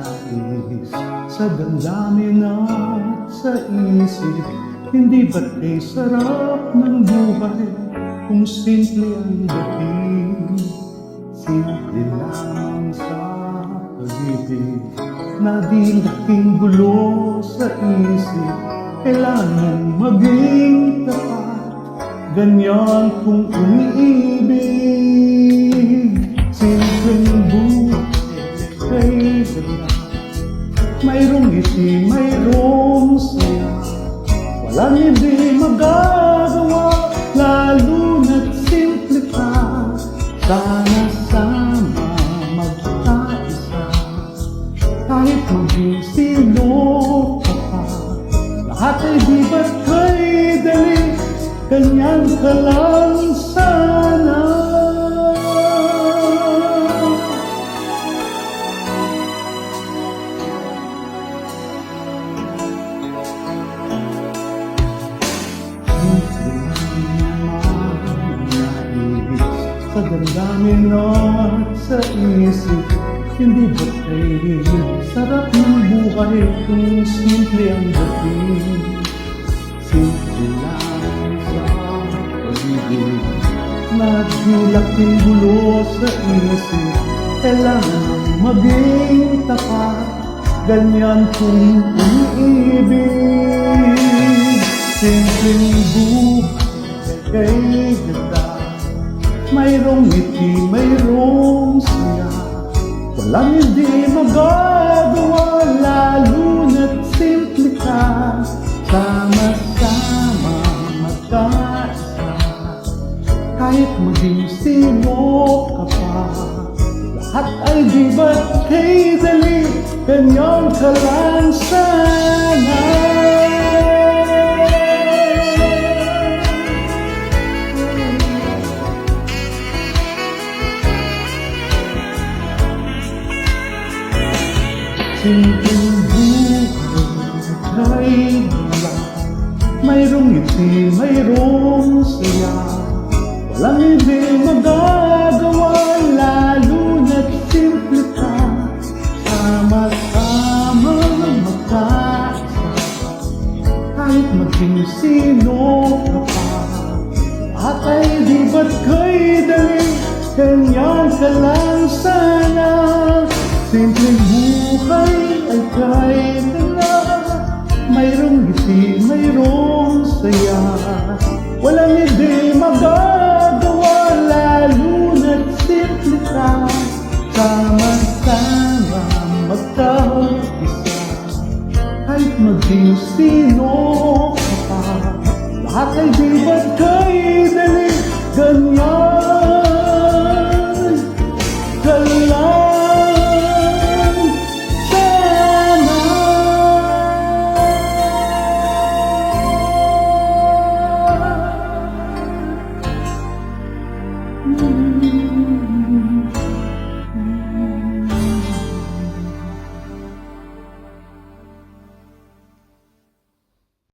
nais sa damdamin at sa isip. Hindi ba't kay sarap ng buhay kung simple ang dating? Simple lang sa pag-ibig na di laking gulo sa isip. Kailangan maging tapat, ganyan kung umiibig. Simpleng buhay kay ganda, mayroong ngiti, mayroong saya. Walang hindi magagawa, lalo na't simple ka. Sana sama magkaisa, kahit maging sino ka pa. Lahat ay di ba't kay dali, ganyan ka lang sana. Sa damdamin at sa isip, hindi ba kayo sarap ng buhay kung simple ang dating? Simple lang sa pag-ibig na di laking gulo sa isip. Kailangan maging tapat, ganyan kung umiibig. Simpleng buhay kay ganda, mayroong ngiti, mayroong saya. Walang hindi magagawa, lalo na't simple ka. Sama-sama magkaisa, kahit maging sino ka pa. Lahat ay di ba't kay dali, ganyan ka lang sana. Simpleng buhay kay ganda, mayroong ngiti, mayroong saya. Walang hindi magagawa, lalo na't simple ka. Sama-sama magkaisa, kahit maging sino ka pa. At ay di ba't kay dali, ganyan ka lang sana. Simpleng buhay ay kay ganda, mayroong ngiti, mayroong saya. Walang hindi magagawa, lalo na't simple ka. Sama-sama magkaisa, kahit maging sino